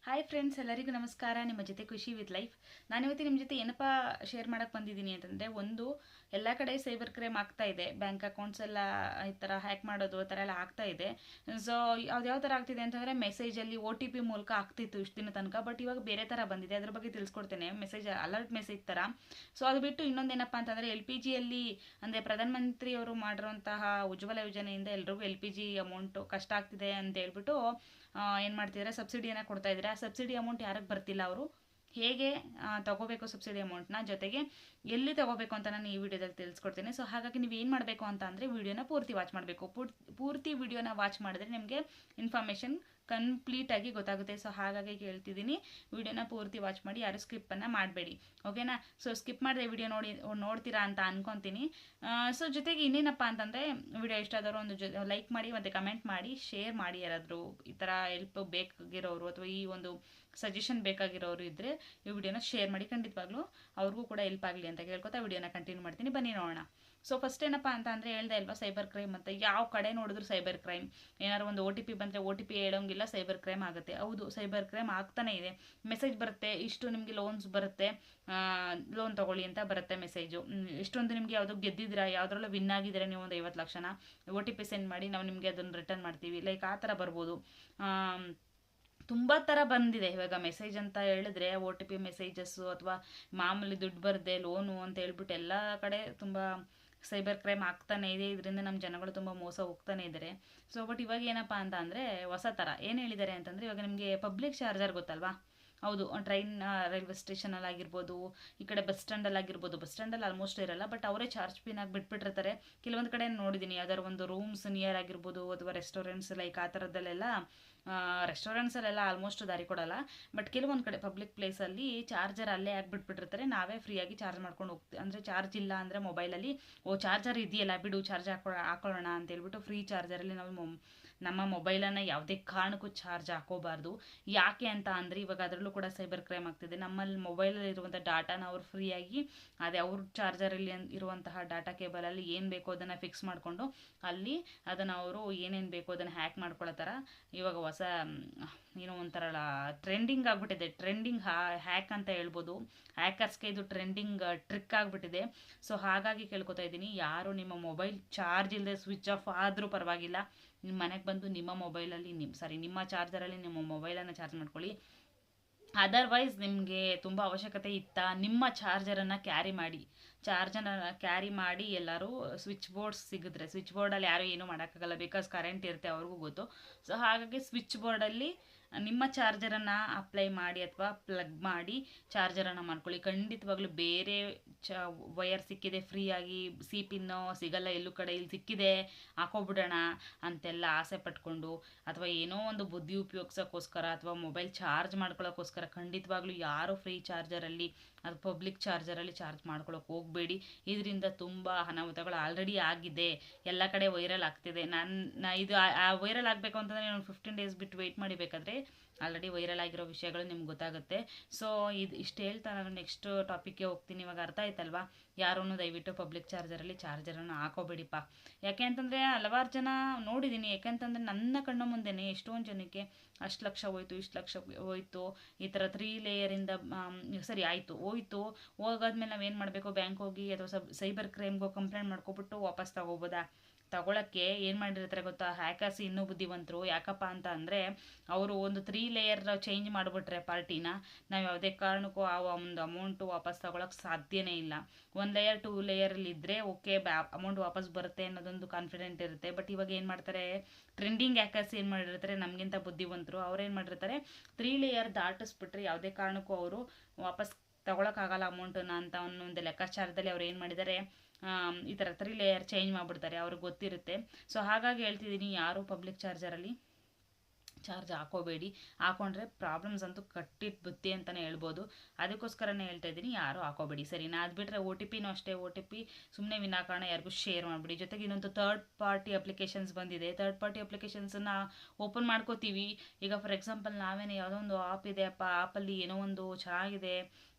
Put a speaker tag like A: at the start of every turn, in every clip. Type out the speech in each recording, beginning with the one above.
A: Hi friends, ಎಲ್ಲರಿಗೂ ನಮಸ್ಕಾರ. ನಿಮ್ಮ ಜೊತೆ ಖುಷಿ ವಿತ್ ಲೈಫ್. ನಾನಿವತ್ತು ನಿಮ್ಮ ಜೊತೆ ಏನಪ್ಪ ಶೇರ್ ಮಾಡಕ್ಕೆ ಬಂದಿದ್ದೀನಿ ಅಂತಂದರೆ, ಒಂದು ಎಲ್ಲ ಕಡೆ ಸೈಬರ್ ಕ್ರೈಮ್ ಆಗ್ತಾ ಇದೆ. ಬ್ಯಾಂಕ್ ಅಕೌಂಟ್ಸ್ ಎಲ್ಲ ಈ ಥರ ಹ್ಯಾಕ್ ಮಾಡೋದು ಆ ಥರ ಎಲ್ಲ ಆಗ್ತಾ ಇದೆ. ಸೊ ಯಾವ ಥರ ಆಗ್ತಿದೆ ಅಂತಂದರೆ, ಮೆಸೇಜಲ್ಲಿ OTP ಮೂಲಕ ಆಗ್ತಿತ್ತು ಇಷ್ಟು ದಿನ ತನಕ. ಬಟ್ ಇವಾಗ ಬೇರೆ ಥರ ಬಂದಿದೆ, ಅದ್ರ ಬಗ್ಗೆ ತಿಳಿಸ್ಕೊಡ್ತೇನೆ. ಮೆಸೇಜ್ ಅಲರ್ಟ್ ಮೆಸೇಜ್ ಥರ. ಸೊ ಅದು ಬಿಟ್ಟು ಇನ್ನೊಂದೇನಪ್ಪ ಅಂತಂದರೆ, LPGಯಲ್ಲಿ ಅಂದರೆ ಪ್ರಧಾನಮಂತ್ರಿಯವರು ಮಾಡಿರುವಂತಹ ಉಜ್ವಲ ಯೋಜನೆಯಿಂದ ಎಲ್ರಿಗೂ LPG ಅಮೌಂಟು ಕಷ್ಟ ಆಗ್ತಿದೆ ಅಂತ ಹೇಳ್ಬಿಟ್ಟು ಏನು ಮಾಡ್ತಿದ್ದಾರೆ, ಸಬ್ಸಿಡಿಯನ್ನು ಕೊಡ್ತಾ ಇದ್ದಾರೆ. ಆ ಸಬ್ಸಿಡಿ ಅಮೌಂಟ್ ಯಾರಿಗೆ ಬರ್ತಿಲ್ಲ, ಅವರು ಹೇಗೆ ತಗೋಬೇಕು ಸಬ್ಸಿಡಿ ಅಮೌಂಟ್ನ, ಜೊತೆಗೆ ಎಲ್ಲಿ ತಗೋಬೇಕು ಅಂತ ನಾನು ಈ ವಿಡಿಯೋದಲ್ಲಿ ತಿಳಿಸ್ಕೊಡ್ತೇನೆ. ಸೊ ಹಾಗಾಗಿ ನೀವು ಏನು ಮಾಡಬೇಕು ಅಂತ ಅಂದರೆ, ವಿಡಿಯೋನ ಪೂರ್ತಿ ವಾಚ್ ಮಾಡಬೇಕು. ಪೂರ್ತಿ ವಿಡಿಯೋನ ವಾಚ್ ಮಾಡಿದ್ರೆ ನಿಮಗೆ ಇನ್ಫಾರ್ಮೇಷನ್ ಕಂಪ್ಲೀಟಾಗಿ ಗೊತ್ತಾಗುತ್ತೆ. ಸೊ ಹಾಗಾಗಿ ಕೇಳ್ತಿದ್ದೀನಿ, ವಿಡಿಯೋನ ಪೂರ್ತಿ ವಾಚ್ ಮಾಡಿ, ಯಾರು ಸ್ಕಿಪ್ಪನ್ನು ಮಾಡಬೇಡಿ, ಓಕೆನಾ? ಸೊ ಸ್ಕಿಪ್ ಮಾಡಿದ್ರೆ ವಿಡಿಯೋ ನೋಡ್ತೀರಾ ಅಂತ ಅನ್ಕೊತೀನಿ. ಸೊ ಜೊತೆಗೆ ಇನ್ನೇನಪ್ಪ ಅಂತಂದರೆ, ವಿಡಿಯೋ ಇಷ್ಟ ಆದವರು ಒಂದು ಲೈಕ್ ಮಾಡಿ ಮತ್ತು ಕಮೆಂಟ್ ಮಾಡಿ, ಶೇರ್ ಮಾಡಿ. ಯಾರಾದರೂ ಈ ಥರ ಹೆಲ್ಪ್ ಬೇಕಾಗಿರೋರು ಅಥವಾ ಈ ಒಂದು ಸಜೆಷನ್ ಬೇಕಾಗಿರೋರು ಇದ್ದರೆ ಈ ವಿಡಿಯೋನ ಶೇರ್ ಮಾಡಿ. ಖಂಡಿತವಾಗ್ಲೂ ಅವ್ರಿಗೂ ಕೂಡ ಹೆಲ್ಪ್ ಆಗಲಿ ಅಂತ ಕೇಳ್ಕೊತಾ ವಿಡಿಯೋನ ಕಂಟಿನ್ಯೂ ಮಾಡ್ತೀನಿ. ಬನ್ನಿ ನೋಡೋಣ. ಸೊ ಫಸ್ಟ್ ಏನಪ್ಪ ಅಂತ ಅಂದರೆ, ಹೇಳ್ದೆ ಅಲ್ವಾ, ಸೈಬರ್ ಕ್ರೈಮ್ ಅಂತ. ಯಾವ ಕಡೆ ನೋಡಿದ್ರು ಸೈಬರ್ ಕ್ರೈಮ್. ಏನಾದ್ರು ಒಂದು OTP ಬಂದರೆ OTP ಹೇಳೋಂಗಿಲ್ಲ, ಸೈಬರ್ ಕ್ರೈಮ್ ಆಗುತ್ತೆ. ಹೌದು, ಸೈಬರ್ ಕ್ರೈಮ್ ಆಗ್ತಾನೆ ಇದೆ. ಮೆಸೇಜ್ ಬರುತ್ತೆ, ಇಷ್ಟು ನಿಮಗೆ ಲೋನ್ಸ್ ಬರುತ್ತೆ, ಲೋನ್ ತೊಗೊಳ್ಳಿ ಅಂತ ಬರುತ್ತೆ ಮೆಸೇಜು. ಇಷ್ಟೊಂದು ನಿಮಗೆ ಯಾವುದೋ ಗೆದ್ದಿದ್ದೀರಾ, ಯಾವುದ್ರಲ್ಲೂ ವಿನ್ ಆಗಿದ್ದೀರಾ ನೀವು, ಒಂದು 50 ಲಕ್ಷನ OTP ಸೆಂಡ್ ಮಾಡಿ, ನಾವು ನಿಮಗೆ ಅದನ್ನು ರಿಟರ್ನ್ ಮಾಡ್ತೀವಿ, ಲೈಕ್ ಆ ಥರ ಬರ್ಬೋದು. ತುಂಬ ಥರ ಬಂದಿದೆ ಇವಾಗ. ಮೆಸೇಜ್ ಅಂತ ಹೇಳಿದ್ರೆ OTP ಮೆಸೇಜಸ್ಸು ಅಥವಾ ಮಾಮೂಲಿ ದುಡ್ಡು ಬರದೆ ಲೋನು ಅಂತ ಹೇಳ್ಬಿಟ್ಟು ಎಲ್ಲ ಕಡೆ ತುಂಬ ಸೈಬರ್ ಕ್ರೈಮ್ ಆಗ್ತಾನೆ ಇದೆ. ಇದರಿಂದ ನಮ್ಮ ಜನಗಳು ತುಂಬ ಮೋಸ ಹೋಗ್ತಾನೆ ಇದ್ದಾರೆ. ಸೊ ಬಟ್ ಇವಾಗ ಏನಪ್ಪ ಅಂತ ಅಂದರೆ, ಹೊಸ ಥರ ಏನು ಹೇಳಿದ್ದಾರೆ ಅಂತಂದರೆ, ಇವಾಗ ನಿಮಗೆ ಪಬ್ಲಿಕ್ ಚಾರ್ಜರ್ ಗೊತ್ತಲ್ವಾ? ಹೌದು, ಟ್ರೈನ್ ರೈಲ್ವೆ ಸ್ಟೇಷನಲ್ಲಿ ಆಗಿರ್ಬೋದು, ಈ ಕಡೆ ಬಸ್ ಸ್ಟ್ಯಾಂಡಲ್ಲಿ ಆಗಿರ್ಬೋದು. ಬಸ್ ಸ್ಟ್ಯಾಂಡಲ್ಲಿ ಆಲ್ಮೋಸ್ಟ್ ಇರಲ್ಲ, ಬಟ್ ಅವರೇ ಚಾರ್ಜ್ ಪಿನ್ನಾಗಿ ಬಿಟ್ಬಿಟ್ಟಿರ್ತಾರೆ. ಕೆಲವೊಂದು ಕಡೆ ನೋಡಿದ್ದೀನಿ, ಯಾವ್ದಾದ್ರು ಒಂದು ರೂಮ್ಸ್ ನಿಯರ್ ಆಗಿರ್ಬೋದು ಅಥವಾ ರೆಸ್ಟೋರೆಂಟ್ಸ್, ಲೈಕ್ ಆ ಥರದ್ದಲ್ಲೆಲ್ಲ. ರೆಸ್ಟೋರೆಂಟ್ಸಲ್ಲೆಲ್ಲ ಆಲ್ಮೋಸ್ಟ್ ದಾರಿ ಕೊಡಲ್ಲ, ಬಟ್ ಕೆಲವೊಂದು ಕಡೆ ಪಬ್ಲಿಕ್ ಪ್ಲೇಸಲ್ಲಿ ಚಾರ್ಜರ್ ಅಲ್ಲೇ ಆಗಿಬಿಟ್ಬಿಟ್ಟಿರ್ತಾರೆ. ನಾವೇ ಫ್ರೀಯಾಗಿ ಚಾರ್ಜ್ ಮಾಡ್ಕೊಂಡು ಹೋಗ್ತೀವಿ. ಅಂದರೆ ಚಾರ್ಜ್ ಇಲ್ಲ ಅಂದರೆ ಮೊಬೈಲಲ್ಲಿ, ಚಾರ್ಜರ್ ಇದೆಯಲ್ಲ ಬಿಡು, ಚಾರ್ಜ್ ಹಾಕೊಳ್ಳೋಣ ಅಂತ ಹೇಳ್ಬಿಟ್ಟು ಫ್ರೀ ಚಾರ್ಜರಲ್ಲಿ ನಾವು ನಮ್ಮ ಮೊಬೈಲನ್ನು ಯಾವುದೇ ಕಾರಣಕ್ಕೂ ಚಾರ್ಜ್ ಹಾಕೋಬಾರ್ದು. ಯಾಕೆ ಅಂತ ಅಂದರೆ, ಇವಾಗ ಅದರಲ್ಲೂ ಕೂಡ ಸೈಬರ್ ಕ್ರೈಮ್ ಆಗ್ತಿದೆ. ನಮ್ಮಲ್ಲಿ ಮೊಬೈಲಲ್ಲಿ ಇರುವಂಥ ಡಾಟಾನ ಅವ್ರು ಫ್ರೀಯಾಗಿ, ಅದೇ ಅವ್ರ ಚಾರ್ಜರಲ್ಲಿ ಇರುವಂತಹ ಡಾಟಾ ಕೇಬಲಲ್ಲಿ ಏನು ಬೇಕೋ ಅದನ್ನು ಫಿಕ್ಸ್ ಮಾಡಿಕೊಂಡು ಅಲ್ಲಿ ಅದನ್ನು ಅವರು ಏನೇನು ಬೇಕೋ ಅದನ್ನು ಹ್ಯಾಕ್ ಮಾಡ್ಕೊಳ್ಳೋ ಥರ ಇವಾಗ ಹೊಸ ಏನೋ ಒಂಥರ ಟ್ರೆಂಡಿಂಗ್ ಆಗಿಬಿಟ್ಟಿದೆ. ಟ್ರೆಂಡಿಂಗ್ ಹ್ಯಾಕ್ ಅಂತ ಹೇಳ್ಬೋದು. ಹ್ಯಾಕರ್ಸ್ಗೆ ಇದು ಟ್ರೆಂಡಿಂಗ್ ಟ್ರಿಕ್ ಆಗಿಬಿಟ್ಟಿದೆ. ಸೊ ಹಾಗಾಗಿ ಕೇಳ್ಕೊತಾ ಇದ್ದೀನಿ, ಯಾರು ನಿಮ್ಮ ಮೊಬೈಲ್ ಚಾರ್ಜ್ ಇಲ್ಲದೆ ಸ್ವಿಚ್ ಆಫ್ ಆದರೂ ಪರವಾಗಿಲ್ಲ, ನಿಮ್ಮ ಮನೆಗೆ ಬಂದು ನಿಮ್ಮ ಮೊಬೈಲಲ್ಲಿ ನಿಮ್ಮ ಚಾರ್ಜರಲ್ಲಿ ನಿಮ್ಮ ಮೊಬೈಲನ್ನು ಚಾರ್ಜ್ ಮಾಡ್ಕೊಳ್ಳಿ. ಅದರ್ವೈಸ್ ನಿಮಗೆ ತುಂಬ ಅವಶ್ಯಕತೆ ಇತ್ತಾ, ನಿಮ್ಮ ಚಾರ್ಜರನ್ನು ಕ್ಯಾರಿ ಮಾಡಿ ಎಲ್ಲರೂ ಸ್ವಿಚ್ ಬೋರ್ಡ್ಸ್ ಸಿಗಿದ್ರೆ, ಸ್ವಿಚ್ ಬೋರ್ಡಲ್ಲಿ ಯಾರೂ ಏನೂ ಮಾಡೋಕ್ಕಾಗಲ್ಲ, ಬಿಕಾಸ್ ಕರೆಂಟ್ ಇರುತ್ತೆ, ಅವ್ರಿಗೂ ಗೊತ್ತು. ಸೊ ಹಾಗಾಗಿ ಸ್ವಿಚ್ ಬೋರ್ಡಲ್ಲಿ ನಿಮ್ಮ ಚಾರ್ಜರನ್ನು ಅಪ್ಲೈ ಮಾಡಿ ಅಥವಾ ಪ್ಲಗ್ ಮಾಡಿ ಚಾರ್ಜರನ್ನು ಮಾಡ್ಕೊಳ್ಳಿ. ಖಂಡಿತವಾಗ್ಲೂ ಬೇರೆ ವಯರ್ ಸಿಕ್ಕಿದೆ ಫ್ರೀಯಾಗಿ, ಪಿನ್ನೋ ಸಿಗಲ್ಲ ಎಲ್ಲೂ ಕಡೆ, ಇಲ್ಲಿ ಸಿಕ್ಕಿದೆ ಹಾಕೋಬಿಡೋಣ ಅಂತೆಲ್ಲ ಆಸೆ ಪಟ್ಕೊಂಡು, ಅಥವಾ ಏನೋ ಒಂದು ಬುದ್ಧಿ ಉಪಯೋಗಿಸೋಕ್ಕೋಸ್ಕರ ಅಥವಾ ಮೊಬೈಲ್ ಚಾರ್ಜ್ ಮಾಡ್ಕೊಳ್ಳೋಕ್ಕೋಸ್ಕರ ಖಂಡಿತವಾಗ್ಲೂ ಯಾರು ಫ್ರೀ ಚಾರ್ಜರಲ್ಲಿ ಅದು ಪಬ್ಲಿಕ್ ಚಾರ್ಜರಲ್ಲಿ ಚಾರ್ಜ್ ಮಾಡ್ಕೊಳ್ಳೋಕೆ ಹೋಗಬೇಡಿ. ಇದರಿಂದ ತುಂಬ ಅನಾಹುತಗಳು ಆಲ್ರೆಡಿ ಆಗಿದೆ, ಎಲ್ಲ ಕಡೆ ವೈರಲ್ ಆಗ್ತಿದೆ. ಇದು ವೈರಲ್ ಆಗಬೇಕು ಅಂತಂದರೆ ನಾನು 15 ಡೇಸ್ ಬಿಟ್ಟು ವೆಯ್ಟ್ ಮಾಡಿಬೇಕಾದ್ರೆ ಆಲ್ರೆಡಿ ವೈರಲ್ ಆಗಿರೋ ವಿಷಯಗಳು ನಿಮ್ಗೆ ಗೊತ್ತಾಗುತ್ತೆ. ಸೊ ಇಷ್ಟು ಹೇಳ್ತಾ ನಾನು ನೆಕ್ಸ್ಟ್ ಟಾಪಿಕ್ಗೆ ಹೋಗ್ತೀನಿ. ಇವಾಗ ಅರ್ಥ ಆಯ್ತಲ್ವಾ? ಯಾರೂ ದಯವಿಟ್ಟು ಪಬ್ಲಿಕ್ ಚಾರ್ಜರನ್ನು ಹಾಕೋಬೇಡಿಪ್ಪ. ಯಾಕೆ ಅಂತಂದರೆ ಹಲವಾರು ಜನ ನೋಡಿದ್ದೀನಿ. ಯಾಕೆಂತಂದರೆ ನನ್ನ ಕಣ್ಣ ಮುಂದೆನೇ ಎಷ್ಟೊಂದು ಜನಕ್ಕೆ ಅಷ್ಟು ಲಕ್ಷ ಹೋಯ್ತು, ಇಷ್ಟು ಲಕ್ಷ ಹೋಯ್ತು, ಈ ಥರ 3 ಲೇಯರಿಂದ ಹೋಯ್ತು. ಹೋಗಾದ್ಮೇಲೆ ನಾವೇನು ಮಾಡಬೇಕು, ಬ್ಯಾಂಕ್ ಹೋಗಿ ಅಥವಾ ಸೈಬರ್ ಕ್ರೈಮ್ಗೆ ಕಂಪ್ಲೇಂಟ್ ಮಾಡ್ಕೊಬಿಟ್ಟು ವಾಪಸ್ ತಗೊಳಕ್ಕೆ ಏನು ಮಾಡಿರ್ತಾರೆ ಗೊತ್ತಾ, ಹ್ಯಾಕರ್ಸ್ ಇನ್ನೂ ಬುದ್ಧಿವಂತರು. ಯಾಕಪ್ಪ ಅಂತ ಅಂದರೆ, ಅವರು ಒಂದು 3 ಲೇಯರ್ ಚೇಂಜ್ ಮಾಡಿಬಿಟ್ರೆ ಪಾರ್ಟಿನ, ನಾವು ಯಾವುದೇ ಕಾರಣಕ್ಕೂ ಆ ಒಂದು ಅಮೌಂಟು ವಾಪಸ್ ತಗೊಳಕ್ಕೆ ಸಾಧ್ಯನೇ ಇಲ್ಲ. 1 ಲೇಯರ್ 2 ಲೇಯರಲ್ಲಿ ಇದ್ದರೆ ಓಕೆ, ಅಮೌಂಟ್ ವಾಪಸ್ ಬರುತ್ತೆ ಅನ್ನೋದೊಂದು ಕಾನ್ಫಿಡೆಂಟ್ ಇರುತ್ತೆ. ಬಟ್ ಇವಾಗ ಏನು ಮಾಡ್ತಾರೆ, ಟ್ರೆಂಡಿಂಗ್ ಹ್ಯಾಕರ್ಸ್ ಏನು ಮಾಡಿರ್ತಾರೆ, ನಮಗಿಂತ ಬುದ್ಧಿವಂತರು, ಅವ್ರು ಏನು ಮಾಡಿರ್ತಾರೆ, 3 ಲೇಯರ್ ದಾಟಿಸ್ಬಿಟ್ರೆ ಯಾವುದೇ ಕಾರಣಕ್ಕೂ ಅವರು ವಾಪಸ್ ತಗೊಳಕ್ಕಾಗಲ್ಲ ಅಮೌಂಟನ್ನು ಅಂತ ಒಂದು ಲೆಕ್ಕಾಚಾರದಲ್ಲಿ ಅವ್ರು ಏನು ಮಾಡಿದ್ದಾರೆ, ಈ ಥರ 3 ಲೇಯರ್ ಚೇಂಜ್ ಮಾಡಿಬಿಡ್ತಾರೆ. ಅವ್ರಿಗೆ ಗೊತ್ತಿರುತ್ತೆ. ಸೊ ಹಾಗಾಗಿ ಹೇಳ್ತಿದ್ದೀನಿ, ಯಾರು ಪಬ್ಲಿಕ್ ಚಾರ್ಜರಲ್ಲಿ ಚಾರ್ಜ್ ಹಾಕೋಬೇಡಿ. ಹಾಕೊಂಡ್ರೆ ಪ್ರಾಬ್ಲಮ್ಸ್ ಅಂತೂ ಕಟ್ಟಿಟ್ಟು ಬುತ್ತಿ ಅಂತಲೇ ಹೇಳ್ಬೋದು. ಅದಕ್ಕೋಸ್ಕರನೇ ಹೇಳ್ತಾ ಇದ್ದೀನಿ, ಯಾರು ಹಾಕೋಬೇಡಿ, ಸರಿನಾ? ಅದು ಬಿಟ್ಟರೆ OTPನೂ ಅಷ್ಟೇ, OTP ಸುಮ್ಮನೆ ವಿನಾಕಾರಣ ಯಾರಿಗೂ ಶೇರ್ ಮಾಡಿಬಿಡಿ. ಜೊತೆಗೆ ಇನ್ನೊಂದು ಥರ್ಡ್ ಪಾರ್ಟಿ ಅಪ್ಲಿಕೇಶನ್ಸ್ ಬಂದಿದೆ. ಥರ್ಡ್ ಪಾರ್ಟಿ ಅಪ್ಲಿಕೇಶನ್ಸನ್ನು ಓಪನ್ ಮಾಡ್ಕೋತೀವಿ. ಈಗ ಫಾರ್ ಎಕ್ಸಾಂಪಲ್ ನಾವೇನೇ ಯಾವುದೋ ಒಂದು ಆ್ಯಪ್ ಇದೆ ಅಪ್ಪ, ಆ್ಯಪಲ್ಲಿ ಏನೋ ಒಂದು ಚೆನ್ನಾಗಿದೆ,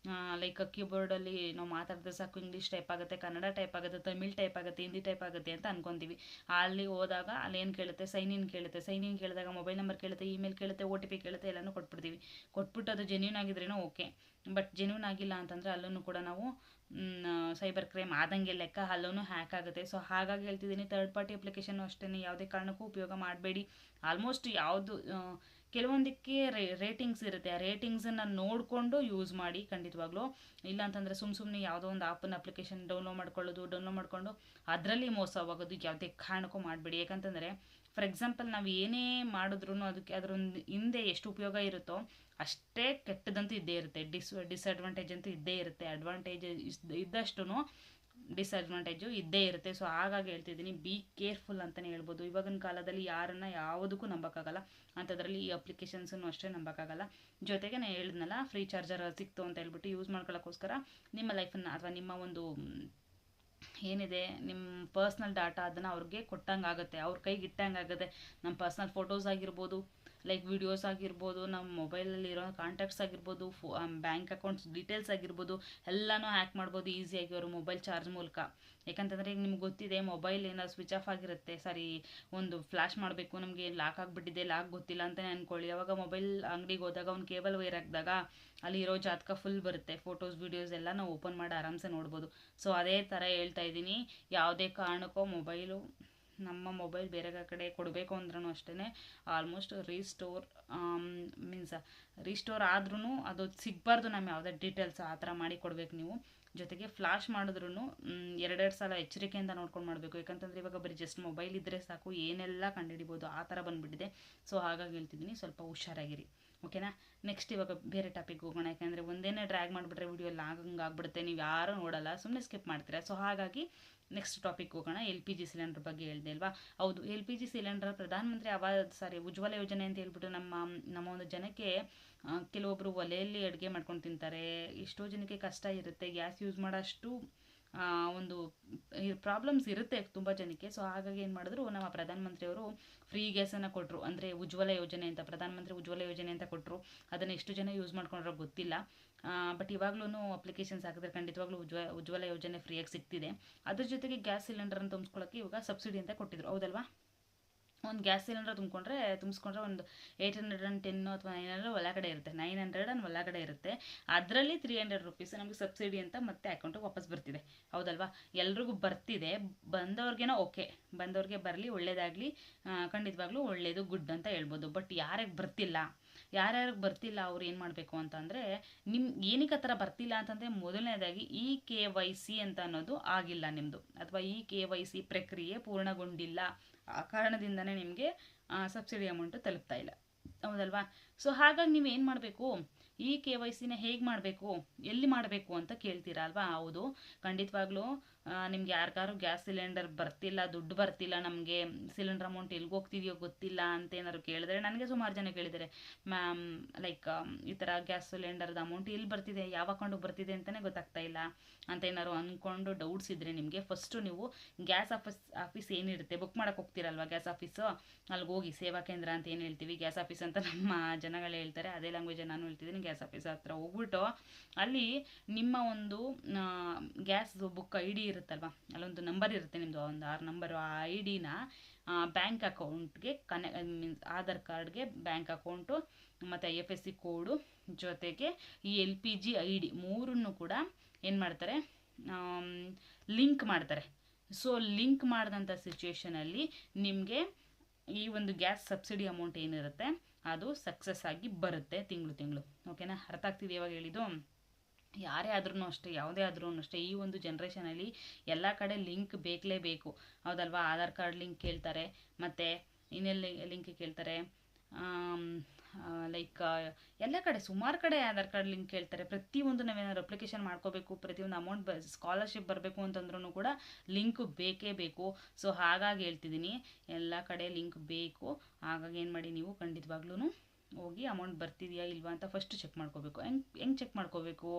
A: ಲೈಕ್ ಕೀಬೋರ್ಡಲ್ಲಿ ನಾವು ಮಾತಾಡಿದ್ರೆ ಸಾಕು ಇಂಗ್ಲೀಷ್ ಟೈಪ್ ಆಗುತ್ತೆ, ಕನ್ನಡ ಟೈಪ್ ಆಗುತ್ತೆ, ತಮಿಳ್ ಟೈಪ್ ಆಗುತ್ತೆ, ಹಿಂದಿ ಟೈಪ್ ಆಗುತ್ತೆ ಅಂತ ಅನ್ಕೊತೀವಿ. ಅಲ್ಲಿ ಹೋದಾಗ ಅಲ್ಲಿ ಏನು ಕೇಳುತ್ತೆ, ಸೈನ್ ಇನ್ ಕೇಳುತ್ತೆ. ಸೈನ್ ಇನ್ ಕೇಳಿದಾಗ ಮೊಬೈಲ್ ನಂಬರ್ ಕೇಳುತ್ತೆ, ಇಮೇಲ್ ಕೇಳುತ್ತೆ, OTP ಕೇಳುತ್ತೆ, ಎಲ್ಲನೂ ಕೊಟ್ಬಿಡ್ತೀವಿ. ಕೊಟ್ಬಿಟ್ಟು ಅದು ಜೆನ್ಯೂನ್ ಆಗಿದ್ರೇನೋ ಓಕೆ, ಬಟ್ ಜೆನ್ಯೂನ್ ಆಗಿಲ್ಲ ಅಂತಂದರೆ ಅಲ್ಲೂ ಕೂಡ ನಾವು ಸೈಬರ್ ಕ್ರೈಮ್ ಆದಂಗೆ ಲೆಕ್ಕ, ಅಲ್ಲೂ ಹ್ಯಾಕ್ ಆಗುತ್ತೆ. ಸೊ ಹಾಗಾಗಿ ಹೇಳ್ತಿದ್ದೀನಿ, ಥರ್ಡ್ ಪಾರ್ಟಿ ಅಪ್ಲಿಕೇಶನ್ ಅಷ್ಟೇ ಯಾವುದೇ ಕಾರಣಕ್ಕೂ ಉಪಯೋಗ ಮಾಡಬೇಡಿ. ಆಲ್ಮೋಸ್ಟ್ ಯಾವುದು ಕೆಲವೊಂದಕ್ಕೆ ರೇಟಿಂಗ್ಸ್ ಇರುತ್ತೆ, ಆ ರೇಟಿಂಗ್ಸನ್ನು ನೋಡಿಕೊಂಡು ಯೂಸ್ ಮಾಡಿ ಖಂಡಿತವಾಗ್ಲೂ. ಇಲ್ಲಾಂತಂದರೆ ಸುಮ್ಮನೆ ಯಾವುದೋ ಒಂದು ಆ್ಯಪನ್ನು ಅಪ್ಲಿಕೇಶನ್ ಡೌನ್ಲೋಡ್ ಮಾಡಿಕೊಂಡು ಅದರಲ್ಲಿ ಮೋಸವಾಗೋದು ಯಾವುದೇ ಕಾರಣಕ್ಕೂ ಮಾಡಬೇಡಿ. ಯಾಕಂತಂದರೆ ಫಾರ್ ಎಕ್ಸಾಂಪಲ್ ನಾವು ಏನೇ ಮಾಡಿದ್ರೂ ಅದಕ್ಕೆ ಅದರೊಂದು ಹಿಂದೆ ಎಷ್ಟು ಉಪಯೋಗ ಇರುತ್ತೋ ಅಷ್ಟೇ ಕೆಟ್ಟದಂತೂ ಇದ್ದೇ ಇರುತ್ತೆ. ಡಿಸ್ಅಡ್ವಾಂಟೇಜ್ ಅಂತೂ ಇದ್ದೇ ಇರುತ್ತೆ. ಅಡ್ವಾಂಟೇಜ್ ಇದ್ದಷ್ಟು ಡಿಸ್ಅಡ್ವಾಂಟೇಜು ಇದ್ದೇ ಇರುತ್ತೆ. ಸೊ ಹಾಗಾಗಿ ಹೇಳ್ತಿದ್ದೀನಿ, ಬಿ ಕೇರ್ಫುಲ್ ಅಂತಲೇ ಹೇಳ್ಬೋದು. ಇವಾಗಿನ ಕಾಲದಲ್ಲಿ ಯಾರನ್ನು ಯಾವುದಕ್ಕೂ ನಂಬೋಕ್ಕಾಗಲ್ಲ, ಅಂಥದ್ರಲ್ಲಿ ಈ ಅಪ್ಲಿಕೇಶನ್ಸನ್ನು ಅಷ್ಟೇ ನಂಬೋಕ್ಕಾಗಲ್ಲ. ಜೊತೆಗೆ ನಾನು ಹೇಳಿದ್ನಲ್ಲ, ಫ್ರೀ ಚಾರ್ಜರ್ ಸಿಕ್ತು ಅಂತ ಹೇಳ್ಬಿಟ್ಟು ಯೂಸ್ ಮಾಡ್ಕೊಳ್ಳೋಕ್ಕೋಸ್ಕರ ನಿಮ್ಮ ಲೈಫನ್ನು ಅಥವಾ ನಿಮ್ಮ ಒಂದು ಏನಿದೆ ನಿಮ್ಮ ಪರ್ಸ್ನಲ್ ಡಾಟಾ ಅದನ್ನು ಅವ್ರಿಗೆ ಕೊಟ್ಟಂಗೆ ಆಗುತ್ತೆ, ಅವ್ರ ಕೈಗೆ ಇಟ್ಟಂಗೆ ಆಗುತ್ತೆ. ನಮ್ಮ ಪರ್ಸ್ನಲ್ ಫೋಟೋಸ್ ಆಗಿರ್ಬೋದು, ಲೈಕ್ ವಿಡಿಯೋಸ್ ಆಗಿರ್ಬೋದು, ನಮ್ಮ ಮೊಬೈಲಲ್ಲಿ ಇರೋ ಕಾಂಟ್ಯಾಕ್ಟ್ಸ್ ಆಗಿರ್ಬೋದು, ಬ್ಯಾಂಕ್ ಅಕೌಂಟ್ಸ್ ಡೀಟೇಲ್ಸ್ ಆಗಿರ್ಬೋದು, ಎಲ್ಲನೂ ಹ್ಯಾಕ್ ಮಾಡ್ಬೋದು ಈಸಿಯಾಗಿ ಅವರು ಮೊಬೈಲ್ ಚಾರ್ಜ್ ಮೂಲಕ. ಯಾಕಂತಂದರೆ ಈಗ ನಿಮ್ಗೆ ಗೊತ್ತಿದೆ, ಮೊಬೈಲ್ ಏನಾದ್ರು ಸ್ವಿಚ್ ಆಫ್ ಆಗಿರುತ್ತೆ, ಸರಿ ಒಂದು ಫ್ಲ್ಯಾಶ್ ಮಾಡಬೇಕು, ನಮಗೆ ಲಾಕ್ ಆಗಿಬಿಟ್ಟಿದೆ, ಲಾಕ್ ಗೊತ್ತಿಲ್ಲ ಅಂತಲೇ ಅಂದ್ಕೊಳ್ಳಿ. ಅವಾಗ ಮೊಬೈಲ್ ಅಂಗಡಿಗೆ ಹೋದಾಗ ಅವ್ನು ಕೇಬಲ್ ವೈರ್ ಹಾಕಿದಾಗ ಅಲ್ಲಿ ಇರೋ ಜಾತಕ ಫುಲ್ ಬರುತ್ತೆ, ಫೋಟೋಸ್ ವೀಡಿಯೋಸ್ ಎಲ್ಲ ನಾವು ಓಪನ್ ಮಾಡಿ ಆರಾಮ್ಸೆ ನೋಡ್ಬೋದು. ಸೊ ಅದೇ ಥರ ಹೇಳ್ತಾ ಇದ್ದೀನಿ, ಯಾವುದೇ ಕಾರಣಕ್ಕೂ ನಮ್ಮ ಮೊಬೈಲ್ ಬೇರೆ ಕಡೆ ಕೊಡಬೇಕು ಅಂದ್ರೂ ಅಷ್ಟೇ ಆಲ್ಮೋಸ್ಟ್ ರೀಸ್ಟೋರ್ ಆದ್ರೂ ಅದು ಸಿಗಬಾರ್ದು ನಮ್ಮ ಯಾವುದೇ ಡೀಟೇಲ್ಸ್ ಆ ಥರ ಮಾಡಿ ಕೊಡ್ಬೇಕು ನೀವು. ಜೊತೆಗೆ ಫ್ಲಾಶ್ ಮಾಡಿದ್ರೂ ಎರಡೆರಡು ಸಲ ಎಚ್ಚರಿಕೆಯಿಂದ ನೋಡ್ಕೊಂಡು ಮಾಡಬೇಕು. ಯಾಕಂತಂದರೆ ಇವಾಗ ಬರೀ ಜಸ್ಟ್ ಮೊಬೈಲ್ ಇದ್ದರೆ ಸಾಕು, ಏನೆಲ್ಲ ಕಂಡುಹಿಡಿಬೋದು ಆ ಥರ ಬಂದುಬಿಟ್ಟಿದೆ. ಸೊ ಹಾಗಾಗಿ ಹೇಳ್ತಿದ್ದೀನಿ, ಸ್ವಲ್ಪ ಹುಷಾರಾಗಿರಿ, ಓಕೆನಾ. ನೆಕ್ಸ್ಟ್ ಇವಾಗ ಬೇರೆ ಟಾಪಿಕ್ ಹೋಗೋಣ. ಯಾಕಂದರೆ ಒಂದೇನೇ ಡ್ರ್ಯಾಗ್ ಮಾಡಿಬಿಟ್ರೆ ವಿಡಿಯೋ ಆಗ್ಬಿಡುತ್ತೆ, ನೀವು ಯಾರೂ ನೋಡಲ್ಲ, ಸುಮ್ಮನೆ ಸ್ಕಿಪ್ ಮಾಡ್ತೀರಾ. ಸೊ ಹಾಗಾಗಿ ನೆಕ್ಸ್ಟ್ ಟಾಪಿಕ್ ಹೋಗೋಣ. LPG ಸಿಲಿಂಡರ್ ಬಗ್ಗೆ ಹೇಳಿದೆ ಅಲ್ವಾ. ಹೌದು, LPG ಸಿಲಿಂಡರ್ ಪ್ರಧಾನಮಂತ್ರಿ ಉಜ್ವಲ ಯೋಜನೆ ಅಂತ ಹೇಳ್ಬಿಟ್ಟು ನಮ್ಮ ಒಂದು ಜನಕ್ಕೆ ಕೆಲವೊಬ್ಬರು ಒಲೆಯಲ್ಲಿ ಅಡುಗೆ ಮಾಡ್ಕೊಂಡು ತಿಂತಾರೆ. ಎಷ್ಟೋ ಜನಕ್ಕೆ ಕಷ್ಟ ಇರುತ್ತೆ, ಗ್ಯಾಸ್ ಯೂಸ್ ಮಾಡೋಷ್ಟು ಒಂದು ಪ್ರಾಬ್ಲಮ್ಸ್ ಇರುತ್ತೆ ತುಂಬ ಜನಕ್ಕೆ. ಸೊ ಹಾಗಾಗಿ ಏನು ಮಾಡಿದ್ರು, ನಮ್ಮ ಪ್ರಧಾನಮಂತ್ರಿಯವರು ಫ್ರೀ ಗ್ಯಾಸನ್ನು ಕೊಟ್ಟರು. ಅಂದರೆ ಉಜ್ವಲ ಯೋಜನೆ ಅಂತ, ಪ್ರಧಾನಮಂತ್ರಿ ಉಜ್ವಲ ಯೋಜನೆ ಅಂತ ಕೊಟ್ಟರು. ಅದನ್ನು ಎಷ್ಟು ಜನ ಯೂಸ್ ಮಾಡ್ಕೊಂಡ್ರೋ ಗೊತ್ತಿಲ್ಲ. ಬಟ್ ಇವಾಗ್ಲೂ ಅಪ್ಲಿಕೇಶನ್ಸ್ ಹಾಕಿದ್ರೆ ಖಂಡಿತವಾಗ್ಲೂ ಉಜ್ವಲ ಯೋಜನೆ ಫ್ರೀಯಾಗಿ ಸಿಗ್ತಿದೆ. ಅದ್ರ ಜೊತೆಗೆ ಗ್ಯಾಸ್ ಸಿಲಿಂಡರ್ನ ತುಂಬಿಸ್ಕೊಳ್ಳೋಕ್ಕೆ ಇವಾಗ ಸಬ್ಸಿಡಿ ಅಂತ ಕೊಟ್ಟಿದ್ರು, ಹೌದಲ್ವಾ. ಒಂದು ಗ್ಯಾಸ್ ಸಿಲಿಂಡರ್ ತುಂಬಿಸ್ಕೊಂಡ್ರೆ ಒಂದು 810 ಅಥವಾ 900 ಒಳಗಡೆ ಇರುತ್ತೆ, 900 ಒಳಗಡೆ ಇರುತ್ತೆ. ಅದರಲ್ಲಿ 300 ರುಪೀಸ್ ನಮಗೆ ಸಬ್ಸಿಡಿ ಅಂತ ಮತ್ತೆ ಅಕೌಂಟಿಗೆ ವಾಪಸ್ ಬರ್ತಿದೆ, ಹೌದಲ್ವಾ. ಎಲ್ರಿಗೂ ಬರ್ತಿದೆ, ಬಂದವ್ರಿಗೇನೋ ಓಕೆ, ಬಂದವ್ರಿಗೆ ಬರಲಿ, ಒಳ್ಳೇದಾಗಲಿ, ಖಂಡಿತವಾಗ್ಲೂ ಒಳ್ಳೇದು, ಗುಡ್ ಅಂತ ಹೇಳ್ಬೋದು. ಬಟ್ ಯಾರಿಗೆ ಬರ್ತಿಲ್ಲ ಅವ್ರು ಏನು ಮಾಡಬೇಕು ಅಂತಂದರೆ, ಏನಕ್ಕೆ ಆ ಥರ ಬರ್ತಿಲ್ಲ ಅಂತಂದರೆ, ಮೊದಲನೇದಾಗಿ KYC ಅಂತ ಅನ್ನೋದು ಆಗಿಲ್ಲ ನಿಮ್ಮದು, ಅಥವಾ KYC ಪ್ರಕ್ರಿಯೆ ಪೂರ್ಣಗೊಂಡಿಲ್ಲ. ಆ ಕಾರಣದಿಂದನೇ ನಿಮಗೆ ಸಬ್ಸಿಡಿ ಅಮೌಂಟು ತಲುಪ್ತಾ ಇಲ್ಲ, ಹೌದಲ್ವಾ. ಸೊ ಹಾಗಾಗಿ ನೀವು ಏನು ಮಾಡಬೇಕು, KYCನ ಹೇಗೆ ಮಾಡಬೇಕು, ಎಲ್ಲಿ ಮಾಡಬೇಕು ಅಂತ ಕೇಳ್ತೀರಾ ಅಲ್ವಾ. ಹೌದು, ಖಂಡಿತವಾಗ್ಲೂ ನಿಮ್ಗೆ ಯಾರಿಗಾರು ಗ್ಯಾಸ್ ಸಿಲಿಂಡರ್ ಬರ್ತಿಲ್ಲ, ದುಡ್ಡು ಬರ್ತಿಲ್ಲ, ನಮಗೆ ಸಿಲಿಂಡರ್ ಅಮೌಂಟ್ ಎಲ್ಲಿಗೆ ಹೋಗ್ತಿದೆಯೋ ಗೊತ್ತಿಲ್ಲ ಅಂತ ಏನಾದ್ರು ಕೇಳಿದ್ರೆ, ನನಗೆ ಸುಮಾರು ಜನ ಕೇಳಿದ್ದಾರೆ, ಮ್ಯಾಮ್ ಲೈಕ್ ಈ ಥರ ಗ್ಯಾಸ್ ಸಿಲಿಂಡರ್ದು ಅಮೌಂಟ್ ಎಲ್ಲಿ ಬರ್ತಿದೆ, ಯಾವ ಅಕೌಂಟಿಗೆ ಬರ್ತಿದೆ ಅಂತಲೇ ಗೊತ್ತಾಗ್ತಾ ಇಲ್ಲ ಅಂತ ಏನಾದ್ರು ಅಂದ್ಕೊಂಡು ಡೌಟ್ಸ್ ಇದ್ದರೆ ನಿಮಗೆ ಫಸ್ಟು ನೀವು ಗ್ಯಾಸ್ ಆಫೀಸ್ ಏನಿರುತ್ತೆ, ಬುಕ್ ಮಾಡೋಕ್ಕೆ ಹೋಗ್ತೀರಲ್ವ ಗ್ಯಾಸ್ ಆಫೀಸು, ಅಲ್ಲಿಗೆ ಹೋಗಿ ಸೇವಾ ಕೇಂದ್ರ ಅಂತ ಏನು ಹೇಳ್ತೀವಿ, ಗ್ಯಾಸ್ ಆಫೀಸ್ ಅಂತ ನಮ್ಮ ಜನಗಳು ಹೇಳ್ತಾರೆ, ಅದೇ ಲ್ಯಾಂಗ್ವೇಜ್ ನಾನು ಹೇಳ್ತಿದ್ದೀನಿ. ಗ್ಯಾಸ್ ಆಫೀಸ್ ಹತ್ರ ಹೋಗ್ಬಿಟ್ಟು ಅಲ್ಲಿ ನಿಮ್ಮ ಒಂದು ಗ್ಯಾಸ್ ಬುಕ್ ID ಇರುತ್ತಲ್ವ, ಅಲ್ಲೊಂದು ನಂಬರ್ ಇರುತ್ತೆ ನಿಮ್ಮದು, ಒಂದು 6 ನಂಬರು. ಆ IDನ ಬ್ಯಾಂಕ್ ಅಕೌಂಟ್ಗೆ ಮೀನ್ಸ್ ಆಧಾರ್ ಕಾರ್ಡ್ಗೆ ಬ್ಯಾಂಕ್ ಅಕೌಂಟು ಮತ್ತು IFSC ಕೋಡು ಜೊತೆಗೆ ಈ LPG ID ಮೂರನ್ನು ಕೂಡ ಏನು ಮಾಡ್ತಾರೆ, ಲಿಂಕ್ ಮಾಡ್ತಾರೆ. ಸೊ ಲಿಂಕ್ ಮಾಡಿದಂಥ ಸಿಚುವೇಷನಲ್ಲಿ ನಿಮಗೆ ಈ ಒಂದು ಗ್ಯಾಸ್ ಸಬ್ಸಿಡಿ ಅಮೌಂಟ್ ಏನಿರುತ್ತೆ ಅದು ಸಕ್ಸಸ್ ಆಗಿ ಬರುತ್ತೆ ತಿಂಗಳು. ಓಕೆನಾ, ಅರ್ಥ ಆಗ್ತಿದೆ ಇವಾಗ ಹೇಳಿದ್ದು. ಯಾರೇ ಆದ್ರೂ ಅಷ್ಟೇ, ಯಾವುದೇ ಆದ್ರೂ ಅಷ್ಟೇ, ಈ ಒಂದು ಜನ್ರೇಷನಲ್ಲಿ ಎಲ್ಲ ಕಡೆ ಲಿಂಕ್ ಬೇಕಲೇಬೇಕು, ಹೌದಲ್ವಾ. ಆಧಾರ್ ಕಾರ್ಡ್ ಲಿಂಕ್ ಕೇಳ್ತಾರೆ, ಮತ್ತು ಇನ್ನೆಲ್ಲಿ ಲಿಂಕ್ ಕೇಳ್ತಾರೆ, ಲೈಕ್ ಎಲ್ಲ ಕಡೆ ಸುಮಾರು ಕಡೆ ಆಧಾರ್ ಕಾರ್ಡ್ ಲಿಂಕ್ ಕೇಳ್ತಾರೆ. ಪ್ರತಿಯೊಂದು ನಾವೇನಾದ್ರು ಅಪ್ಲಿಕೇಶನ್ ಮಾಡ್ಕೋಬೇಕು, ಪ್ರತಿಯೊಂದು ಅಮೌಂಟ್ ಸ್ಕಾಲರ್ಶಿಪ್ ಬರಬೇಕು ಅಂತಂದ್ರೂ ಕೂಡ ಲಿಂಕು ಬೇಕೇ ಬೇಕು. ಸೊ ಹಾಗಾಗಿ ಹೇಳ್ತಿದ್ದೀನಿ, ಎಲ್ಲ ಕಡೆ ಲಿಂಕ್ ಬೇಕು. ಹಾಗಾಗಿ ಏನು ಮಾಡಿ, ನೀವು ಖಂಡಿತವಾಗ್ಲೂ ಹೋಗಿ ಅಮೌಂಟ್ ಬರ್ತಿದೆಯಾ ಇಲ್ವಾ ಅಂತ ಫಸ್ಟ್ ಚೆಕ್ ಮಾಡ್ಕೋಬೇಕು. ಹೆಂಗೆ ಚೆಕ್ ಮಾಡ್ಕೋಬೇಕು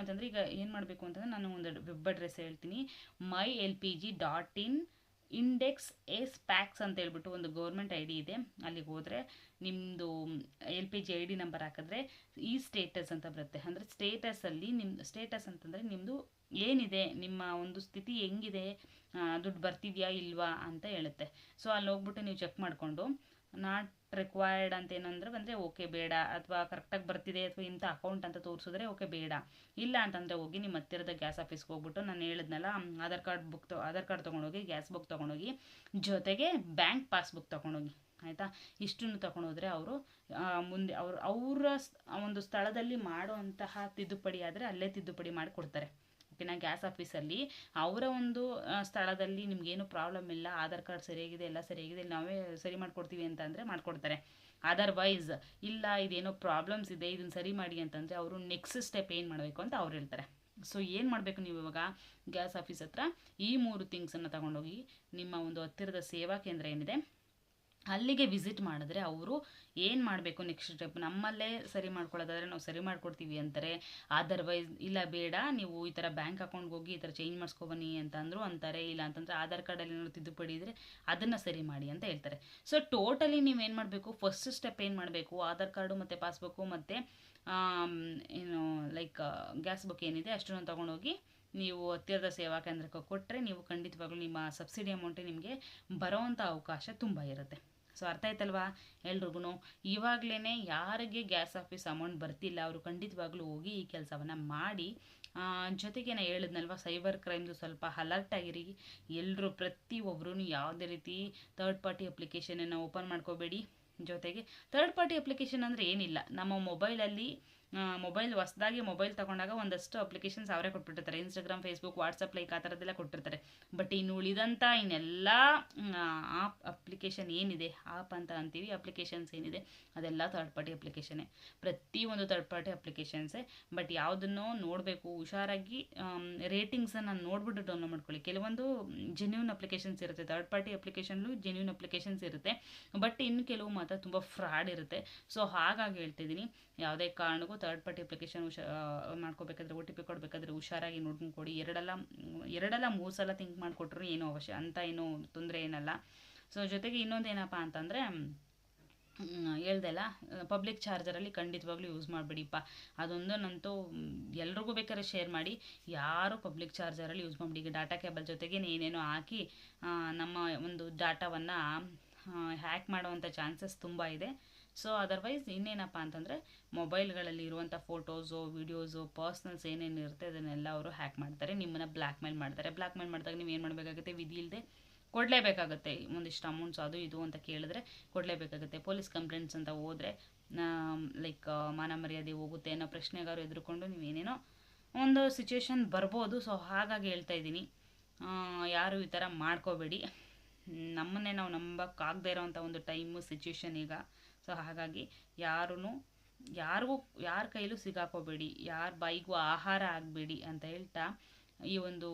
A: ಅಂತಂದರೆ, ಈಗ ಏನು ಮಾಡಬೇಕು ಅಂತಂದರೆ, ನಾನು ಒಂದು ವೆಬ್ ಅಡ್ರೆಸ್ ಹೇಳ್ತೀನಿ, mylpg.in ಇಂಡೆಕ್ಸ್ ಎಸ್ ಪ್ಯಾಕ್ಸ್ ಅಂತ ಹೇಳ್ಬಿಟ್ಟು ಒಂದು ಗೌರ್ಮೆಂಟ್ ಐ ಡಿ ಇದೆ. ಅಲ್ಲಿಗೆ ಹೋದರೆ ನಿಮ್ಮದು LPG ID ನಂಬರ್ ಹಾಕಿದ್ರೆ ಈ ಸ್ಟೇಟಸ್ ಅಂತ ಬರುತ್ತೆ. ಅಂದರೆ ಸ್ಟೇಟಸಲ್ಲಿ ನಿಮ್ಮ ಸ್ಟೇಟಸ್ ಅಂತಂದರೆ ನಿಮ್ಮದು ಏನಿದೆ, ನಿಮ್ಮ ಒಂದು ಸ್ಥಿತಿ ಹೆಂಗಿದೆ, ದುಡ್ಡು ಬರ್ತಿದೆಯಾ ಇಲ್ವಾ ಅಂತ ಹೇಳುತ್ತೆ. ಸೊ ಅಲ್ಲಿ ಹೋಗ್ಬಿಟ್ಟು ನೀವು ಚೆಕ್ ಮಾಡಿಕೊಂಡು ನಾಟ್ ರಿಕ್ವೈರ್ಡ್ ಅಂತ ಏನಂದ್ರೆ ಬಂದರೆ ಓಕೆ ಬೇಡ, ಅಥವಾ ಕರೆಕ್ಟಾಗಿ ಬರ್ತಿದೆ ಅಥವಾ ಇಂಥ ಅಕೌಂಟ್ ಅಂತ ತೋರಿಸಿದ್ರೆ ಓಕೆ ಬೇಡ. ಇಲ್ಲ ಅಂತಂದರೆ ಹೋಗಿ ನಿಮ್ಮ ಹತ್ತಿರದ ಗ್ಯಾಸ್ ಆಫೀಸ್ಗೆ ಹೋಗ್ಬಿಟ್ಟು ನಾನು ಹೇಳಿದ್ನಲ್ಲ ಆಧಾರ್ ಕಾರ್ಡ್ ತೊಗೊಂಡೋಗಿ, ಗ್ಯಾಸ್ ಬುಕ್ ತೊಗೊಂಡೋಗಿ, ಜೊತೆಗೆ ಬ್ಯಾಂಕ್ ಪಾಸ್ಬುಕ್ ತೊಗೊಂಡೋಗಿ, ಆಯಿತಾ. ಇಷ್ಟನ್ನು ತೊಗೊಂಡೋದ್ರೆ ಅವರು ಮುಂದೆ ಅವರ ಒಂದು ಸ್ಥಳದಲ್ಲಿ ಮಾಡುವಂತಹ ತಿದ್ದುಪಡಿ ಆದರೆ ಅಲ್ಲೇ ತಿದ್ದುಪಡಿ ಮಾಡಿ ಕೊಡ್ತಾರೆ. ಓಕೆನಾ. ಗ್ಯಾಸ್ ಆಫೀಸಲ್ಲಿ ಅವರ ಒಂದು ಸ್ಥಳದಲ್ಲಿ ನಿಮಗೇನು ಪ್ರಾಬ್ಲಮ್ ಇಲ್ಲ, ಆಧಾರ್ ಕಾರ್ಡ್ ಸರಿಯಾಗಿದೆ, ಎಲ್ಲ ಸರಿಯಾಗಿದೆ, ನಾವೇ ಸರಿ ಮಾಡ್ಕೊಡ್ತೀವಿ ಅಂತ ಅಂದರೆ ಮಾಡಿಕೊಡ್ತಾರೆ. ಅದರ್ವೈಸ್ ಇಲ್ಲ ಇದೇನೋ ಪ್ರಾಬ್ಲಮ್ಸ್ ಇದೆ, ಇದನ್ನು ಸರಿ ಮಾಡಿ ಅಂತಂದರೆ ಅವರು ನೆಕ್ಸ್ಟ್ ಸ್ಟೆಪ್ ಏನು ಮಾಡಬೇಕು ಅಂತ ಅವ್ರು ಹೇಳ್ತಾರೆ. ಸೊ ಏನು ಮಾಡಬೇಕು ನೀವು ಇವಾಗ ಗ್ಯಾಸ್ ಆಫೀಸ್ ಹತ್ರ ಈ 3 ಥಿಂಗ್ಸನ್ನು ತಗೊಂಡೋಗಿ ನಿಮ್ಮ ಒಂದು ಹತ್ತಿರದ ಸೇವಾ ಕೇಂದ್ರ ಏನಿದೆ ಅಲ್ಲಿಗೆ ವಿಸಿಟ್ ಮಾಡಿದ್ರೆ ಅವರು ಏನು ಮಾಡಬೇಕು ನೆಕ್ಸ್ಟ್ ಸ್ಟೆಪ್, ನಮ್ಮಲ್ಲೇ ಸರಿ ಮಾಡ್ಕೊಳ್ಳೋದಾದರೆ ನಾವು ಸರಿ ಮಾಡ್ಕೊಡ್ತೀವಿ ಅಂತಾರೆ. ಅದರ್ವೈಸ್ ಇಲ್ಲ ಬೇಡ, ನೀವು ಈ ಥರ ಬ್ಯಾಂಕ್ ಅಕೌಂಟ್ಗೆ ಹೋಗಿ ಈ ಥರ ಚೇಂಜ್ ಮಾಡಿಸ್ಕೊಬನ್ನಿ ಅಂತಂದರು ಅಂತಾರೆ. ಇಲ್ಲ ಅಂತಂದರೆ ಆಧಾರ್ ಕಾರ್ಡಲ್ಲಿ ಏನಾದ್ರು ತಿದ್ದುಪಡಿ ಇದ್ದರೆ ಅದನ್ನು ಸರಿ ಮಾಡಿ ಅಂತ ಹೇಳ್ತಾರೆ. ಸೊ ಟೋಟಲಿ ನೀವೇನು ಮಾಡಬೇಕು, ಫಸ್ಟ್ ಸ್ಟೆಪ್ ಏನು ಮಾಡಬೇಕು, ಆಧಾರ್ ಕಾರ್ಡು ಮತ್ತು ಪಾಸ್ಬುಕ್ಕು ಮತ್ತು ಏನು ಲೈಕ್ ಗ್ಯಾಸ್ ಬುಕ್ ಏನಿದೆ ಅಷ್ಟನ್ನು ತೊಗೊಂಡೋಗಿ ನೀವು ಹತ್ತಿರದ ಸೇವಾ ಕೇಂದ್ರಕ್ಕೆ ಕೊಟ್ಟರೆ ನೀವು ಖಂಡಿತವಾಗ್ಲೂ ನಿಮ್ಮ ಸಬ್ಸಿಡಿ ಅಮೌಂಟೇ ನಿಮಗೆ ಬರೋವಂಥ ಅವಕಾಶ ತುಂಬ ಇರುತ್ತೆ. ಸೊ ಅರ್ಥ ಆಯ್ತಲ್ವಾ ಎಲ್ರಿಗೂ. ಇವಾಗಲೇ ಯಾರಿಗೆ ಗ್ಯಾಸ್ ಆಫೀಸ್ ಅಮೌಂಟ್ ಬರ್ತಿಲ್ಲ ಅವರು ಖಂಡಿತವಾಗ್ಲೂ ಹೋಗಿ ಈ ಕೆಲಸವನ್ನು ಮಾಡಿ. ಜೊತೆಗೆ ನಾನು ಹೇಳಿದ್ನಲ್ವ ಸೈಬರ್ ಕ್ರೈಮ್ದು ಸ್ವಲ್ಪ ಅಲರ್ಟ್ ಆಗಿರಿ ಎಲ್ಲರೂ, ಪ್ರತಿಯೊಬ್ಬರೂ ಯಾವುದೇ ರೀತಿ ಥರ್ಡ್ ಪಾರ್ಟಿ ಅಪ್ಲಿಕೇಶನನ್ನು ಓಪನ್ ಮಾಡ್ಕೋಬೇಡಿ. ಜೊತೆಗೆ ಥರ್ಡ್ ಪಾರ್ಟಿ ಅಪ್ಲಿಕೇಶನ್ ಅಂದರೆ ಏನಿಲ್ಲ, ನಮ್ಮ ಮೊಬೈಲಲ್ಲಿ ಹೊಸದಾಗಿ ಮೊಬೈಲ್ ತೊಗೊಂಡಾಗ ಒಂದಷ್ಟು ಅಪ್ಲಿಕೇಶನ್ಸ್ ಅವರೇ ಕೊಟ್ಬಿಟ್ಟಿರ್ತಾರೆ. ಇನ್ಸ್ಟಾಗ್ರಾಮ್, ಫೇಸ್ಬುಕ್, ವಾಟ್ಸಪ್ ಲೈಕ್ ಆ ಥರದ್ದೆಲ್ಲ ಕೊಟ್ಟಿರ್ತಾರೆ. ಬಟ್ ಇನ್ನು ಉಳಿದಂಥ ಇನ್ನೆಲ್ಲ ಅಪ್ಲಿಕೇಶನ್ ಏನಿದೆ, ಆಪ್ ಅಂತ ಅಂತೀವಿ, ಅಪ್ಲಿಕೇಶನ್ಸ್ ಏನಿದೆ ಅದೆಲ್ಲ ಥರ್ಡ್ ಪಾರ್ಟಿ ಅಪ್ಲಿಕೇಶನ್ನೇ. ಪ್ರತಿಯೊಂದು ಥರ್ಡ್ ಪಾರ್ಟಿ ಅಪ್ಲಿಕೇಶನ್ಸೇ. ಬಟ್ ಯಾವುದನ್ನು ನೋಡಬೇಕು ಹುಷಾರಾಗಿ, ರೇಟಿಂಗ್ಸನ್ನು ನೋಡಿಬಿಟ್ಟು ಡೌನ್ಲೋಡ್ ಮಾಡ್ಕೊಳ್ಳಿ. ಕೆಲವೊಂದು ಜೆನ್ಯೂನ್ ಅಪ್ಲಿಕೇಶನ್ಸ್ ಇರುತ್ತೆ, ಥರ್ಡ್ ಪಾರ್ಟಿ ಅಪ್ಲಿಕೇಶನ್ಲು ಜೆನ್ಯೂನ್ ಅಪ್ಲಿಕೇಶನ್ಸ್ ಇರುತ್ತೆ. ಬಟ್ ಇನ್ನು ಕೆಲವು ಮಾತ್ರ ತುಂಬ ಫ್ರಾಡ್ ಇರುತ್ತೆ. ಸೊ ಹಾಗಾಗಿ ಹೇಳ್ತಿದ್ದೀನಿ, ಯಾವುದೇ ಕಾರಣಕ್ಕೂ ಥರ್ಡ್ ಪಾರ್ಟಿ ಅಪ್ಲಿಕೇಶನ್ ಮಾಡ್ಕೋಬೇಕಾದ್ರೆ OTP ಕೊಡಬೇಕಾದ್ರೆ ಹುಷಾರಾಗಿ ನೋಡ್ಕೊಂಡು ಕೊಡಿ. ಎರಡಲ್ಲ 3 ಸಲ ಥಿಂಕ್ ಮಾಡಿಕೊಟ್ರು ಏನೂ ಅಂತ ಏನೂ ತೊಂದರೆ ಏನಲ್ಲ. ಸೊ ಜೊತೆಗೆ ಇನ್ನೊಂದು ಏನಪ್ಪ ಅಂತಂದರೆ ಹೇಳ್ದೆಲ್ಲ, ಪಬ್ಲಿಕ್ ಚಾರ್ಜರಲ್ಲಿ ಖಂಡಿತವಾಗ್ಲೂ ಯೂಸ್ ಮಾಡಬೇಡಿಪ್ಪ. ಅದೊಂದನ್ನಂತೂ ಎಲ್ರಿಗೂ ಬೇಕಾದ್ರೆ ಶೇರ್ ಮಾಡಿ, ಯಾರು ಪಬ್ಲಿಕ್ ಚಾರ್ಜರಲ್ಲಿ ಯೂಸ್ ಮಾಡಿಬಿಡಿ. ಈಗ ಡಾಟಾ ಕೇಬಲ್ ಜೊತೆಗೆ ಏನೇನೋ ಹಾಕಿ ನಮ್ಮ ಒಂದು ಡಾಟಾವನ್ನು ಹ್ಯಾಕ್ ಮಾಡುವಂಥ ಚಾನ್ಸಸ್ ತುಂಬ ಇದೆ. ಸೊ ಅದರ್ವೈಸ್ ಇನ್ನೇನಪ್ಪ ಅಂತಂದರೆ ಮೊಬೈಲ್ಗಳಲ್ಲಿ ಇರುವಂಥ ಫೋಟೋಸು, ವೀಡಿಯೋಸು, ಪರ್ಸ್ನಲ್ಸ್ ಏನೇನು ಇರುತ್ತೆ ಅದನ್ನೆಲ್ಲ ಅವರು ಹ್ಯಾಕ್ ಮಾಡ್ತಾರೆ, ನಿಮ್ಮನ್ನು ಬ್ಲ್ಯಾಕ್ ಮೇಲ್ ಮಾಡ್ತಾರೆ. ಬ್ಲ್ಯಾಕ್ ಮೇಲ್ ಮಾಡಿದಾಗ ನೀವು ಏನು ಮಾಡಬೇಕಾಗುತ್ತೆ, ವಿಧಿ ಇಲ್ಲದೆ ಕೊಡಲೇಬೇಕಾಗುತ್ತೆ. ಒಂದಿಷ್ಟು ಅಮೌಂಟ್ಸ್ ಅದು ಇದು ಅಂತ ಕೇಳಿದ್ರೆ ಕೊಡಲೇಬೇಕಾಗುತ್ತೆ. ಪೊಲೀಸ್ ಕಂಪ್ಲೇಂಟ್ಸ್ ಅಂತ ಹೋದರೆ ಲೈಕ್ ಮಾನ ಮರ್ಯಾದೆ ಹೋಗುತ್ತೆ ಅನ್ನೋ ಪ್ರಶ್ನೆಗಾರು ಎದುರುಕೊಂಡು ನೀವೇನೇನೋ ಒಂದು ಸಿಚುವೇಶನ್ ಬರ್ಬೋದು. ಸೊ ಹಾಗಾಗಿ ಹೇಳ್ತಾ ಇದ್ದೀನಿ, ಯಾರು ಈ ಥರ ಮಾಡ್ಕೋಬೇಡಿ. ನಮ್ಮನ್ನೇ ನಾವು ನಂಬಕ್ಕಾಗದೇ ಇರೋವಂಥ ಒಂದು ಟೈಮು ಸಿಚುವೇಶನ್ ಈಗ. ಸೊ ಹಾಗಾಗಿ ಯಾರ ಕೈಲೂ ಸಿಗಾಕೋಬೇಡಿ, ಯಾರ ಬಾಯಿಗೂ ಆಹಾರ ಆಗಬೇಡಿ ಅಂತ ಹೇಳ್ತಾ ಈ ಒಂದು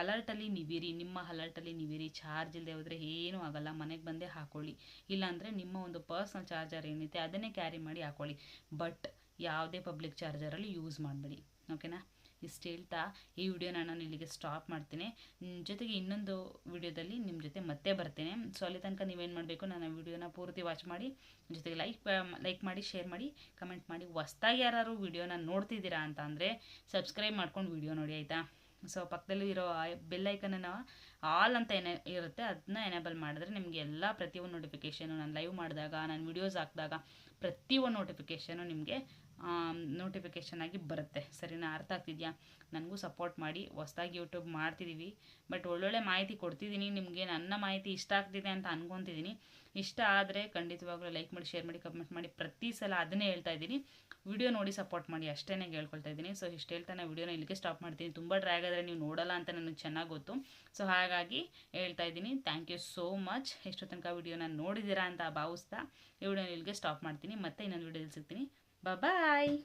A: ಅಲರ್ಟಲ್ಲಿ ನೀವಿರಿ, ನಿಮ್ಮ ಅಲರ್ಟಲ್ಲಿ ನೀವಿರಿ. ಚಾರ್ಜ್ ಇಲ್ಲದೆ ಹೋದರೆ ಏನೂ ಆಗಲ್ಲ, ಮನೆಗೆ ಬಂದೇ ಹಾಕ್ಕೊಳ್ಳಿ. ಇಲ್ಲಾಂದರೆ ನಿಮ್ಮ ಒಂದು ಪರ್ಸ್ನಲ್ ಚಾರ್ಜರ್ ಏನಿದೆ ಅದನ್ನೇ ಕ್ಯಾರಿ ಮಾಡಿ ಹಾಕ್ಕೊಳ್ಳಿ. ಬಟ್ ಯಾವುದೇ ಪಬ್ಲಿಕ್ ಚಾರ್ಜರಲ್ಲಿ ಯೂಸ್ ಮಾಡಬೇಡಿ. ಓಕೆನಾ. ಇಷ್ಟು ಹೇಳ್ತಾ ಈ ವಿಡಿಯೋನ ನಾನು ಇಲ್ಲಿಗೆ ಸ್ಟಾಪ್ ಮಾಡ್ತೀನಿ. ಜೊತೆಗೆ ಇನ್ನೊಂದು ವಿಡಿಯೋದಲ್ಲಿ ನಿಮ್ಮ ಜೊತೆ ಮತ್ತೆ ಬರ್ತೇನೆ. ಸೊ ಅಲ್ಲಿ ತನಕ ನೀವೇನು ಮಾಡಬೇಕು, ನನ್ನ ವಿಡಿಯೋನ ಪೂರ್ತಿ ವಾಚ್ ಮಾಡಿ, ಜೊತೆಗೆ ಲೈಕ್ ಮಾಡಿ, ಶೇರ್ ಮಾಡಿ, ಕಮೆಂಟ್ ಮಾಡಿ. ಹೊಸ್ದಾಗಿ ಯಾರು ವಿಡಿಯೋನ ನೋಡ್ತಿದ್ದೀರಾ ಅಂತ ಅಂದರೆ ಸಬ್ಸ್ಕ್ರೈಬ್ ಮಾಡ್ಕೊಂಡು ವಿಡಿಯೋ ನೋಡಿ, ಆಯಿತಾ. ಸೊ ಪಕ್ಕದಲ್ಲಿ ಇರೋ ಬೆಲ್ ಐಕನನ್ನು ಆಲ್ ಅಂತ ಇರುತ್ತೆ, ಅದನ್ನ ಎನೇಬಲ್ ಮಾಡಿದ್ರೆ ನಿಮಗೆ ಎಲ್ಲ ಪ್ರತಿಯೊಂದು ನೋಟಿಫಿಕೇಷನು, ನಾನು ಲೈವ್ ಮಾಡಿದಾಗ, ನಾನು ವಿಡಿಯೋಸ್ ಹಾಕಿದಾಗ ಪ್ರತಿಯೊಂದು ನೋಟಿಫಿಕೇಷನು ನಿಮಗೆ ನೋಟಿಫಿಕೇಷನ್ ಆಗಿ ಬರುತ್ತೆ. ಸರಿನಾ. ಅರ್ಥ ಆಗ್ತಿದೆಯಾ. ನನಗೂ ಸಪೋರ್ಟ್ ಮಾಡಿ. ಹೊಸ್ದಾಗಿ ಯೂಟ್ಯೂಬ್ ಮಾಡ್ತಿದ್ದೀವಿ, ಬಟ್ ಒಳ್ಳೊಳ್ಳೆ ಮಾಹಿತಿ ಕೊಡ್ತಿದ್ದೀನಿ ನಿಮಗೆ. ನನ್ನ ಮಾಹಿತಿ ಇಷ್ಟ ಆಗ್ತಿದೆ ಅಂತ ಅನ್ಕೊತಿದ್ದೀನಿ. ಇಷ್ಟ ಆದರೆ ಖಂಡಿತವಾಗ್ಲೂ ಲೈಕ್ ಮಾಡಿ, ಶೇರ್ ಮಾಡಿ, ಕಮೆಂಟ್ ಮಾಡಿ. ಪ್ರತಿ ಸಲ ಅದನ್ನೇ ಹೇಳ್ತಾ ಇದ್ದೀನಿ, ವಿಡಿಯೋ ನೋಡಿ ಸಪೋರ್ಟ್ ಮಾಡಿ, ಅಷ್ಟೇ ಹೇಳ್ಕೊಳ್ತಾ ಇದ್ದೀನಿ. ಸೊ ಇಷ್ಟು ಹೇಳ್ತಾನೆ ವಿಡಿಯೋನ ಇಲ್ಲಿಗೆ ಸ್ಟಾಪ್ ಮಾಡ್ತೀನಿ. ತುಂಬ ಡ್ರ್ಯಾಗ್ ಆದರೆ ನೀವು ನೋಡೋಲ್ಲ ಅಂತ ನನಗೆ ಚೆನ್ನಾಗಿ ಗೊತ್ತು. ಸೊ ಹಾಗಾಗಿ ಹೇಳ್ತಾ ಇದ್ದೀನಿ, ಥ್ಯಾಂಕ್ ಯು ಸೋ ಮಚ್. ಎಷ್ಟು ತನಕ ವಿಡಿಯೋನ ನೋಡಿದ್ದೀರಾ ಅಂತ ಭಾವಿಸ್ತಾ ಈ ವಿಡಿಯೋನ ಇಲ್ಲಿಗೆ ಸ್ಟಾಪ್ ಮಾಡ್ತೀನಿ. ಮತ್ತೆ ಇನ್ನೊಂದು ವಿಡಿಯೋದಲ್ಲಿ ಸಿಗ್ತೀನಿ. ಬಾಯ್.